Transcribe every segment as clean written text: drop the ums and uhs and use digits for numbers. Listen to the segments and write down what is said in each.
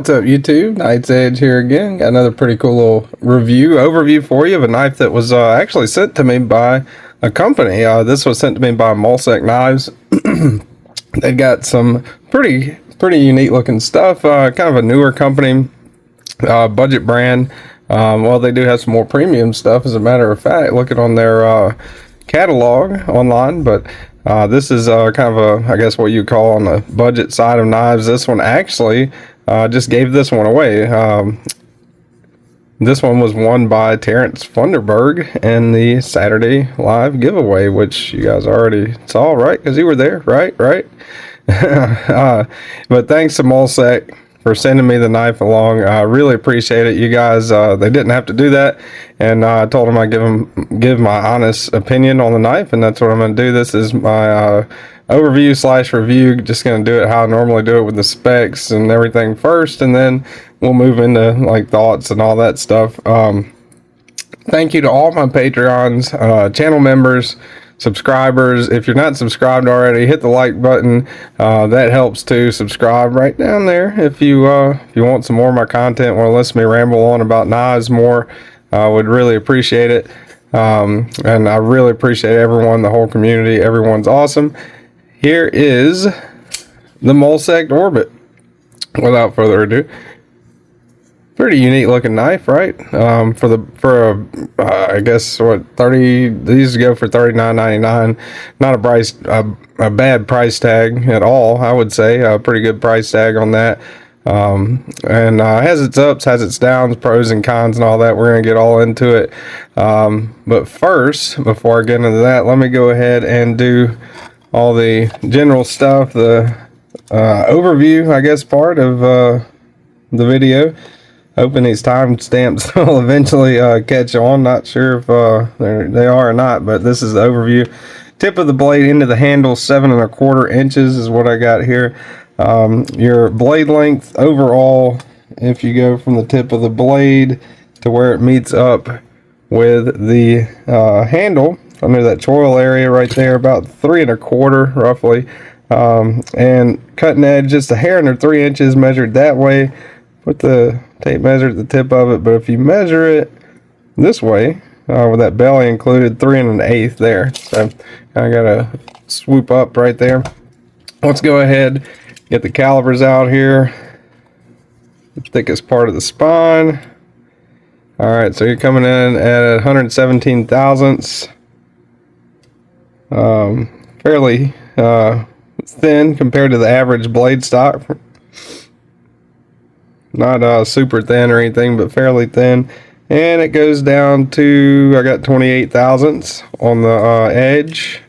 What's up, YouTube? Knight's Edge here again. Got another pretty cool little overview for you of a knife that was actually sent to me by a company. This was sent to me by Molsect Knives. They got some pretty unique looking stuff. Kind of a newer company, budget brand. Well, they do have some more premium stuff, as a matter of fact, looking on their catalog online, but this is kind of a, I guess what you call on the budget side of knives. This one actually just gave this one away. This one was won by Terrence Funderburg in the Saturday live giveaway, which you guys already saw, right? Because you were there, right? But thanks to Molsect for sending me the knife along. I really appreciate it. You guys, they didn't have to do that, and I told them I'd give my honest opinion on the knife, and that's what I'm going to do. This is my overview / review. Just going to do it how I normally do it, with the specs and everything first, and then we'll move into like thoughts and all that stuff. Thank you to all my Patreons, channel members, subscribers. If you're not subscribed already, hit the like button. That helps too. Subscribe right down there if you want some more of my content, want to listen to me ramble on about knives more. I would really appreciate it. And I really appreciate everyone, the whole community. Everyone's awesome. Here is the Molsect Orbit. Without further ado, pretty unique looking knife, right? For I guess what, 30, these go for $39.99. Not a bad price tag at all, I would say. A pretty good price tag on that. And has its ups, has its downs, pros and cons and all that. We're gonna get all into it. But first, before I get into that, let me go ahead and do all the general stuff, the overview, I guess, part of the video. Hoping these timestamps will eventually catch on. Not sure if they are or not, but this is the overview. Tip of the blade into the handle, 7 1/4 inches is what I got here. Your blade length overall, if you go from the tip of the blade to where it meets up with the handle, under that choil area right there, about 3 1/4 roughly. And cutting edge just a hair under 3 inches, measured that way. Put the tape measure at the tip of it, but if you measure it this way, with that belly included, 3 1/8 there. So I gotta swoop up right there. Let's go ahead, get the calipers out here. The thickest part of the spine. All right, so you're coming in at 117 thousandths. Fairly thin compared to the average blade stock. Not super thin or anything, but fairly thin. And it goes down to, I got 28 thousandths on the edge.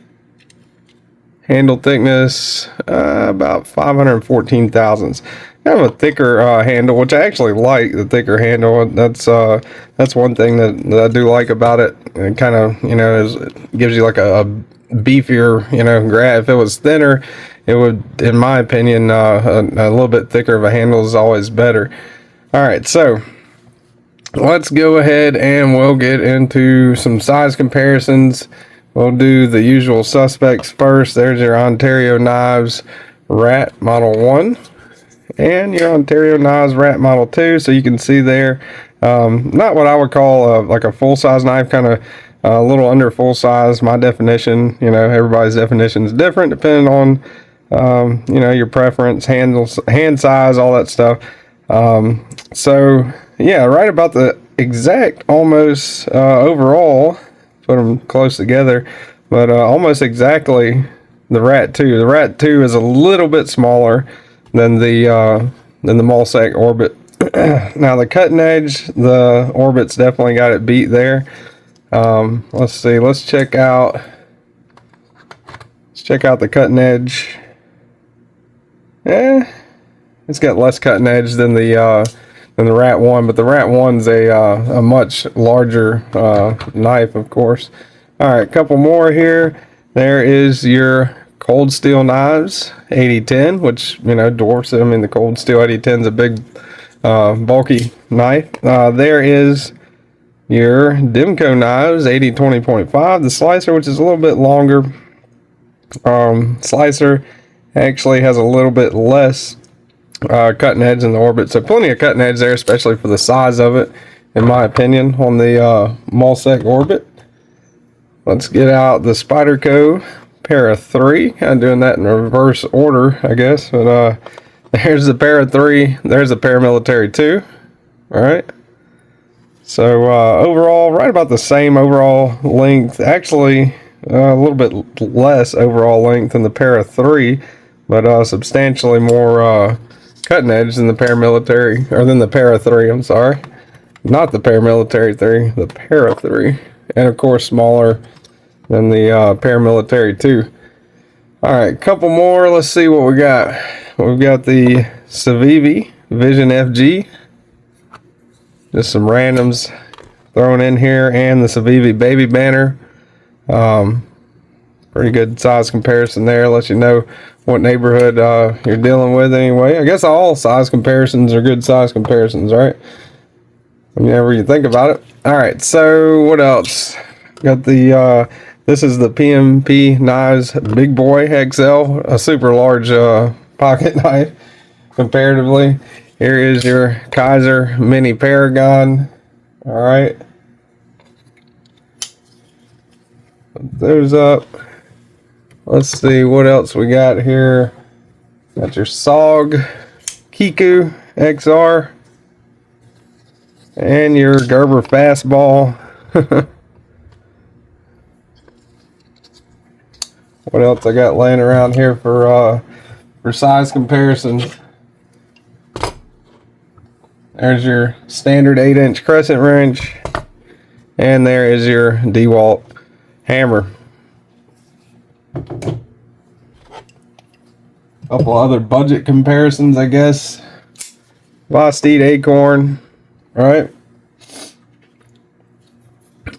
Handle thickness, about 514 thousandths. Kind of a thicker handle, which I actually like, the thicker handle. That's one thing that I do like about it. It kind of, it gives you like a beefier, grab. If it was thinner, it would, in my opinion, a little bit thicker of a handle is always better. All right, so let's go ahead and we'll get into some size comparisons. We'll do the usual suspects first. There's your Ontario Knives Rat Model 1 and your Ontario Knives Rat Model 2. So you can see there, not what I would call like a full-size knife, kind of a little under full size. My definition, everybody's definition is different depending on your preference, hand size, all that stuff. So yeah, right about the exact almost overall, put them close together, but almost exactly the Rat 2. The Rat 2 is a little bit smaller than the Molsect Orbit. Now the cutting edge, the Orbit's definitely got it beat there. Let's see, let's check out the cutting edge. It's got less cutting edge than the Rat 1, but the Rat 1's a much larger knife, of course. All right, a couple more here. There is your Cold Steel Knives 8010, which dwarfs it. I mean, the Cold Steel 8010 is a big bulky knife. There is your Demco Knives 8020.5, the slicer, which is a little bit longer. Slicer actually has a little bit less cutting edge in the orbit. So plenty of cutting edge there, especially for the size of it, in my opinion, on the Molsect orbit. Let's get out the Spyderco Para 3. Kind of doing that in reverse order, I guess. But there's the Para 3. There's the Paramilitary 2. All right. So overall, right about the same overall length. Actually, a little bit less overall length than the Para 3, but substantially more cutting edge than the Paramilitary, or than the Para 3. I'm sorry, not the Paramilitary 3, the Para 3, and of course smaller than the Paramilitary 2. All right, couple more. Let's see what we got. We've got the Civivi Vision FG. Just some randoms thrown in here, and the Civivi Baby Banner. Pretty good size comparison there. Lets you know what neighborhood you're dealing with anyway. I guess all size comparisons are good size comparisons, right? Whenever you think about it. All right, so what else? Got the this is the PMP Knives Big Boy XL, a super large pocket knife comparatively. Here is your Kizer Mini Paragon. All right. Put those up. Let's see what else we got here. Got your SOG Kiku XR and your Gerber Fastball. What else I got laying around here for size comparison? There's your standard 8-inch crescent wrench, and there is your DeWalt hammer. Couple other budget comparisons, I guess. Vosteed Acorn, right?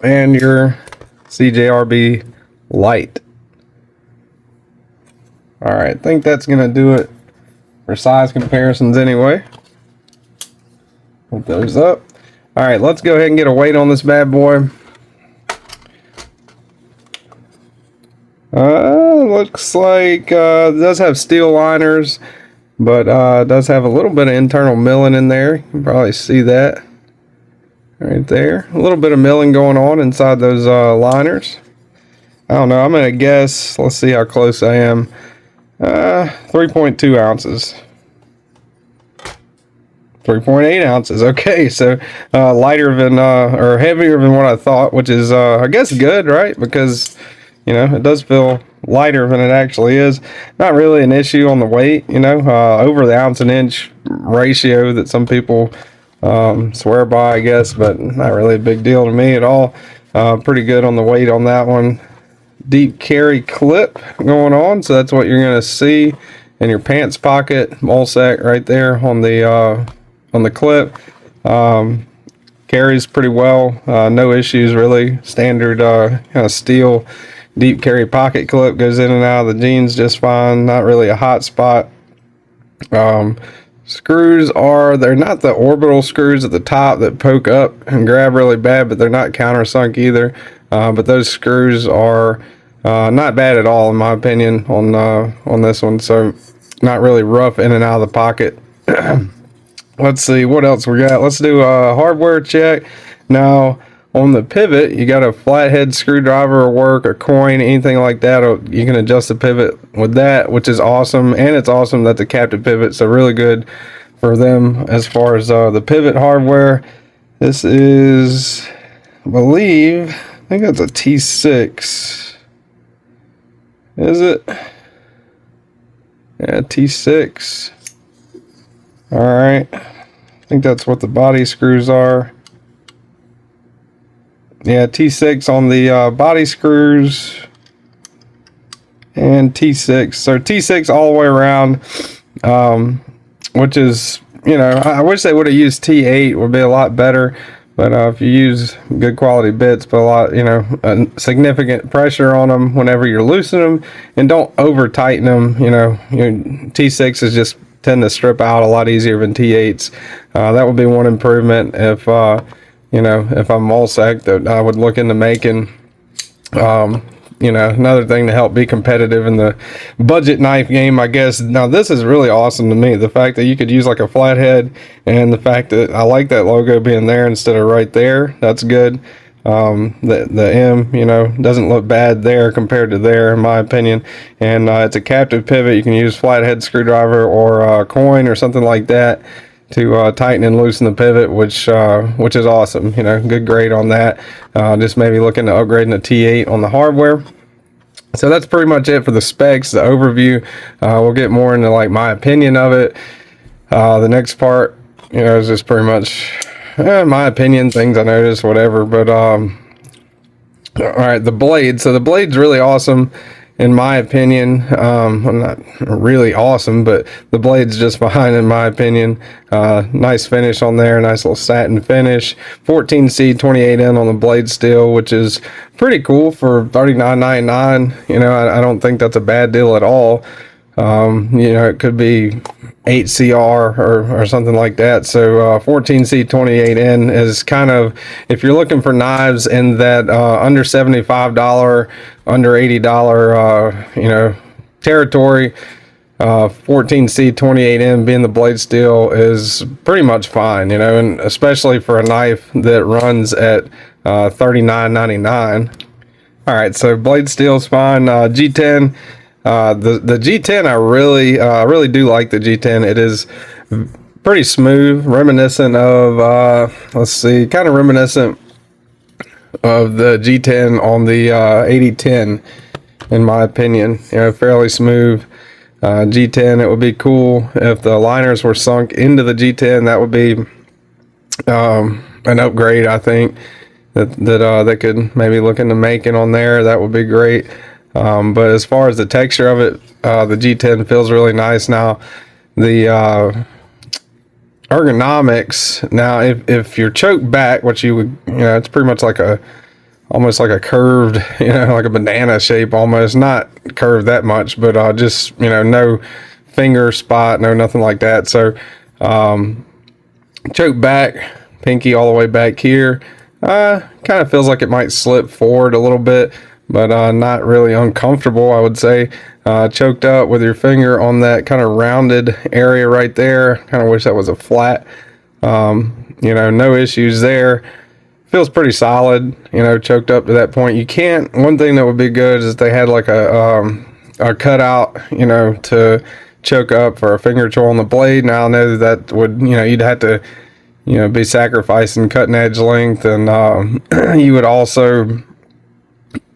And your CJRB Light. All right, I think that's gonna do it for size comparisons anyway. Put those up. All right, let's go ahead and get a weight on this bad boy. Looks like it does have steel liners, but it does have a little bit of internal milling in there. You can probably see that right there. A little bit of milling going on inside those liners. I don't know. I'm gonna guess. Let's see how close I am. 3.2 ounces. 3.8 ounces. Okay, so lighter than or heavier than what I thought, which is I guess good, right? Because you know it does feel lighter than it actually is. Not really an issue on the weight, you know, over the ounce and inch ratio that some people swear by, I guess, but not really a big deal to me at all. Pretty good on the weight on that one. Deep carry clip going on, so that's what you're going to see in your pants pocket. Molsect right there on the clip. Carries pretty well, no issues really. Standard kind of steel deep carry pocket clip, goes in and out of the jeans just fine. Not really a hot spot. Screws they're not the orbital screws at the top that poke up and grab really bad, but they're not countersunk either. But those screws are not bad at all in my opinion on this one, so not really rough in and out of the pocket. Let's see what else we got. Let's do a hardware check. Now on the pivot, you got a flathead screwdriver work, a coin, anything like that. You can adjust the pivot with that, which is awesome. And it's awesome that's a captive pivot, so really good for them as far as the pivot hardware. This is, I think that's a T6. Is it? Yeah, T6. All right. I think that's what the body screws are. Yeah, T6 on the body screws. And T6. So T6 all the way around. Which is, you know, I wish they would have used T8, would be a lot better. But if you use good quality bits, put a lot, you know, significant pressure on them whenever you're loosening them, and don't over tighten them. You know, your T6s just tend to strip out a lot easier than T8s. That would be one improvement if, you know, if I'm Molsect, that I would look into making. you know, another thing to help be competitive in the budget knife game, I guess. Now this is really awesome to me, the fact that you could use like a flathead, and the fact that I like that logo being there instead of right there. That's good. The M, you know, doesn't look bad there compared to there, in my opinion. And it's a captive pivot. You can use flathead screwdriver or a coin or something like that to tighten and loosen the pivot, which is awesome. You know, good grade on that. Just maybe looking to upgrading the T8 on the hardware. So that's pretty much it for the specs, the overview. We'll get more into like my opinion of it. The next part, you know, is just pretty much my opinion, things I noticed, whatever. But all right, the blade. So the blade's really awesome in my opinion. Well, not really awesome, but the blade's just fine in my opinion. Nice finish on there, nice little satin finish. 14C 28N on the blade steel, which is pretty cool for $39.99. You know, I don't think that's a bad deal at all. You know, it could be 8CR or something like that. So 14C 28N is kind of, if you're looking for knives in that under $75, under $80 you know, territory, 14C 28N being the blade steel is pretty much fine, you know, and especially for a knife that runs at $39.99. All right, so blade steel's fine. G10. The G10, I really do like the G10. It is pretty smooth, reminiscent of, let's see, kind of reminiscent of the G10 on the 8010, in my opinion. You know, fairly smooth. G10, it would be cool if the liners were sunk into the G10. That would be an upgrade, I think, that they could maybe look into making on there. That would be great. But as far as the texture of it, the G10 feels really nice. Now, the ergonomics, now if you're choked back, which you would, you know, it's pretty much like almost like a curved, you know, like a banana shape almost, not curved that much, but just, you know, no finger spot, no nothing like that. So choked back, pinky all the way back here, kind of feels like it might slip forward a little bit, but not really uncomfortable, I would say. Choked up with your finger on that kind of rounded area right there. Kind of wish that was a flat. You know, no issues there. Feels pretty solid, you know, choked up to that point. You can't, one thing that would be good is if they had like a cutout, you know, to choke up for a finger choil on the blade. Now I know that would, you know, you'd have to, you know, be sacrificing cutting edge length, and you would also,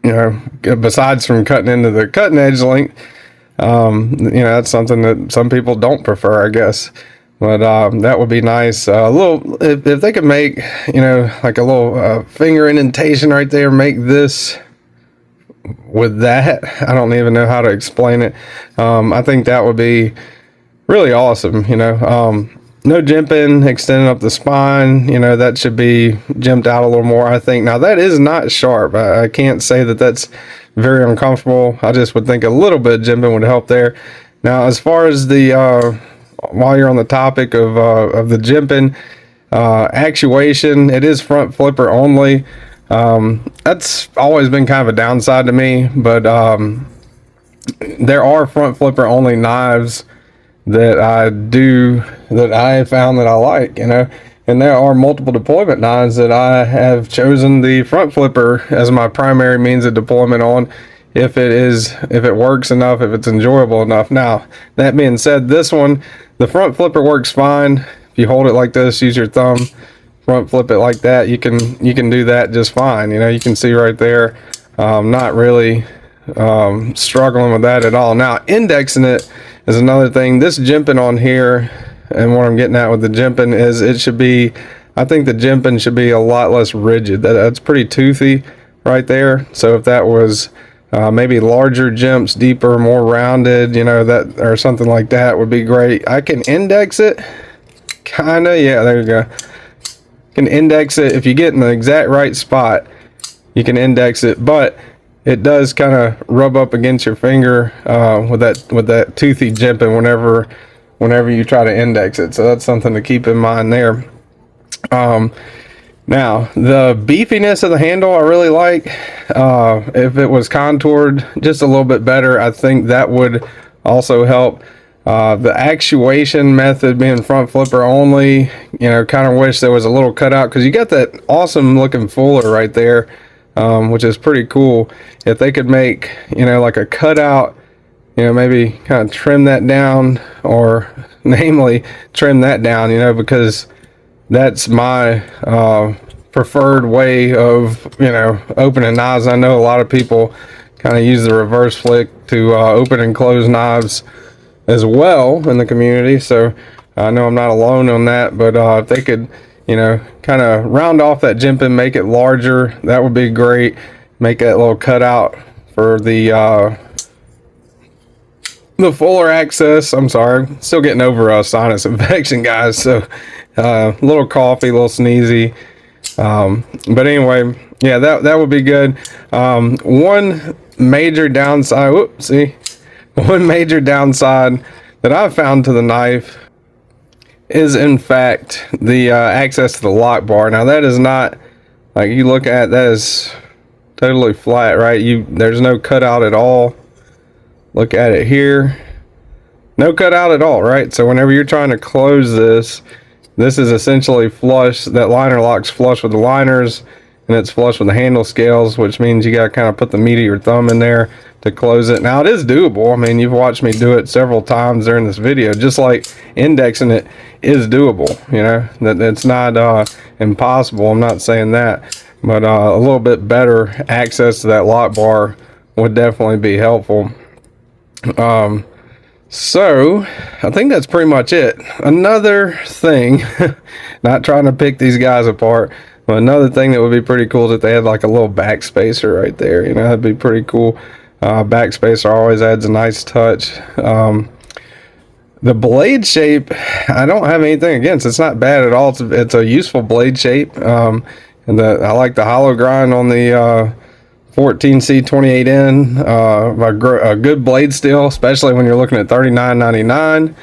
you know, besides from cutting into the cutting edge length, you know, that's something that some people don't prefer, I guess. But that would be nice. A little, if they could make, you know, like a little finger indentation right there, make this with that. I don't even know how to explain it. I think that would be really awesome, you know. No jimping, extending up the spine, you know, that should be jimped out a little more, I think. Now, that is not sharp. I can't say that that's very uncomfortable. I just would think a little bit of jimping would help there. Now, as far as the, while you're on the topic of the jimping, actuation, it is front flipper only. That's always been kind of a downside to me, but there are front flipper only knives that I have found that I like, you know, and there are multiple deployment knives that I have chosen the front flipper as my primary means of deployment on, if it works enough, if it's enjoyable enough. Now, that being said, this one, the front flipper works fine. If you hold it like this, use your thumb, front flip it like that, you can do that just fine. You know, you can see right there, not really struggling with that at all. Now, indexing it is another thing. This jimping on here, and what I'm getting at with the jimping is it should be, I think the jimping should be a lot less rigid. That's pretty toothy right there. So if that was maybe larger jimps, deeper, more rounded, you know, that or something like that would be great. I can index it, kind of. Yeah, there you go. Can index it if you get in the exact right spot. You can index it, but it does kind of rub up against your finger with that toothy jimping whenever you try to index it. So that's something to keep in mind there. Now, the beefiness of the handle I really like. If it was contoured just a little bit better, I think that would also help. The actuation method being front flipper only, you know, kind of wish there was a little cutout, because you got that awesome looking fuller right there, which is pretty cool. If they could make, you know, like a cutout, you know, maybe kind of trim that down, or namely trim that down, you know, because that's my preferred way of, you know, opening knives. I know a lot of people kind of use the reverse flick to open and close knives as well in the community, so I know I'm not alone on that. But if they could, you know, kind of round off that jimping, make it larger, that would be great. Make that little cutout for the fuller access. I'm sorry, still getting over a sinus infection, guys, so little coffee, little sneezy, but anyway, yeah, that would be good. One major downside, one major downside that I've found to the knife is, in fact, the access to the lock bar. Now, that is not, like, you look at that, is totally flat, right? There's no cutout at all. Look at it here, no cutout at all, right? So whenever you're trying to close this is essentially flush. That liner lock's flush with the liners, and it's flush with the handle scales, which means you got to kind of put the meat of your thumb in there to close it. Now, it is doable. I mean, you've watched me do it several times during this video. Just like indexing it is doable, you know, that it's not impossible. I'm not saying that, but a little bit better access to that lock bar would definitely be helpful. So I think that's pretty much it. Another thing, not trying to pick these guys apart, but another thing that would be pretty cool is if they had like a little backspacer right there. You know, that'd be pretty cool. Backspacer always adds a nice touch. The blade shape, I don't have anything against. It's not bad at all. It's a useful blade shape. And I like the hollow grind on the 14C28N, a good blade steel, especially when you're looking at $39.99.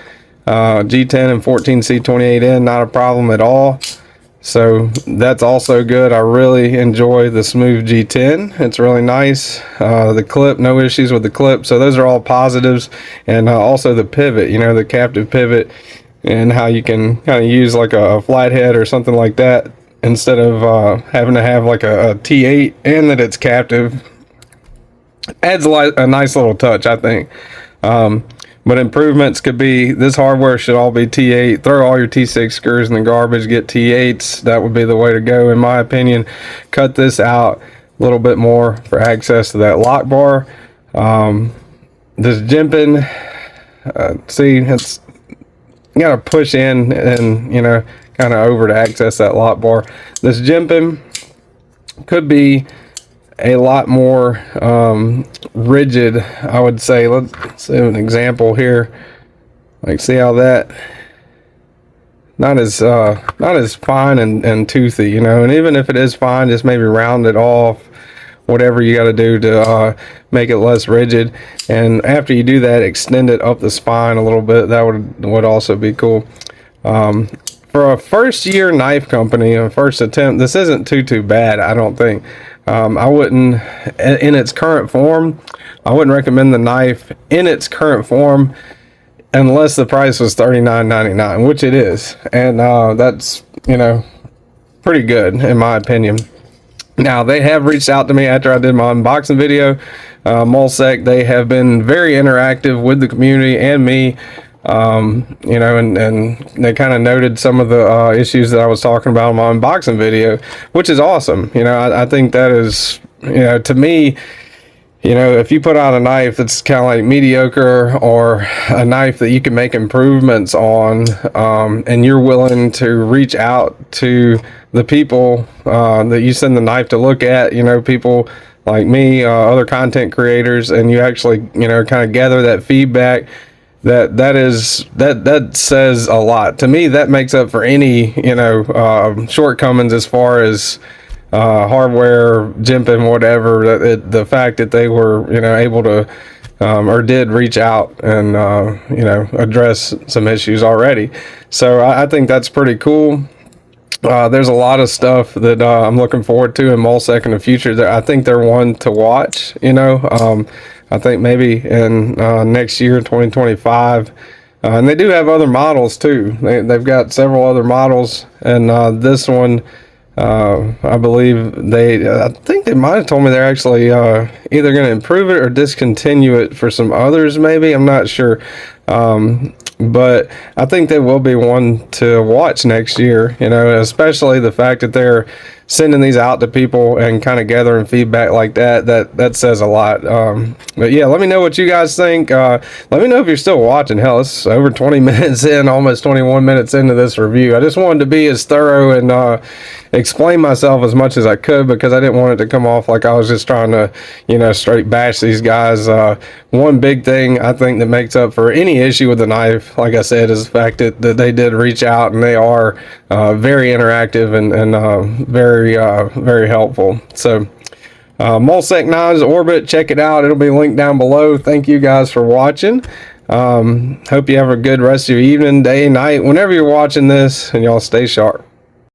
G10 and 14C28N, not a problem at all. So that's also good. I really enjoy the smooth G10. It's really nice. The clip, no issues with the clip. So those are all positives. And also the pivot, you know, the captive pivot, and how you can kind of use like a flathead or something like that, instead of having to have like a T8, and that it's captive. Adds a nice little touch, I think. But improvements could be, this hardware should all be T8. Throw all your T6 screws in the garbage, get T8s. That would be the way to go, in my opinion. Cut this out a little bit more for access to that lock bar. This jimping, see, it's, you gotta push in and, you know, kind of over to access that lock bar. This jimping could be a lot more rigid, I would say. Let's see an example here. Like, see how that not as fine and toothy, you know. And even if it is fine, just maybe round it off, whatever you got to do to make it less rigid. And after you do that, extend it up the spine a little bit. That would also be cool. For a first year knife company, a first attempt, this isn't too bad, I don't think. I wouldn't, in its current form, I wouldn't recommend the knife in its current form unless the price was $39.99, which it is. And that's, you know, pretty good in my opinion. Now, they have reached out to me after I did my unboxing video. Molsect, they have been very interactive with the community and me. You know, and they kind of noted some of the issues that I was talking about in my unboxing video, which is awesome. You know, I think that is, you know, to me, you know, if you put out a knife that's kind of like mediocre, or a knife that you can make improvements on, and you're willing to reach out to the people that you send the knife to look at, you know, people like me, other content creators, and you actually, you know, kind of gather that feedback, that says a lot to me. That makes up for any, you know, shortcomings as far as hardware, jimping, whatever. The fact that they were, you know, able to or did reach out and you know, address some issues already. So I think that's pretty cool. There's a lot of stuff that I'm looking forward to in Molsect in the future. I think they're one to watch. You know, I think maybe in next year, 2025, and they do have other models too. They've got several other models, and this one, I believe I think they might have told me they're actually either going to improve it or discontinue it for some others. Maybe, I'm not sure. But I think they will be one to watch next year, you know, especially the fact that they're sending these out to people and kind of gathering feedback like that says a lot. But yeah, let me know what you guys think. Let me know if you're still watching. Hell, it's over 20 minutes in, almost 21 minutes into this review. I just wanted to be as thorough and explain myself as much as I could, because I didn't want it to come off like I was just trying to, you know, straight bash these guys. One big thing I think that makes up for any issue with the knife, like I said, is the fact that they did reach out, and they are very interactive and very helpful. So Molsect Knives Orbit, check it out. It'll be linked down below. Thank you guys for watching. Hope you have a good rest of your evening, day, night, whenever you're watching this, and y'all stay sharp.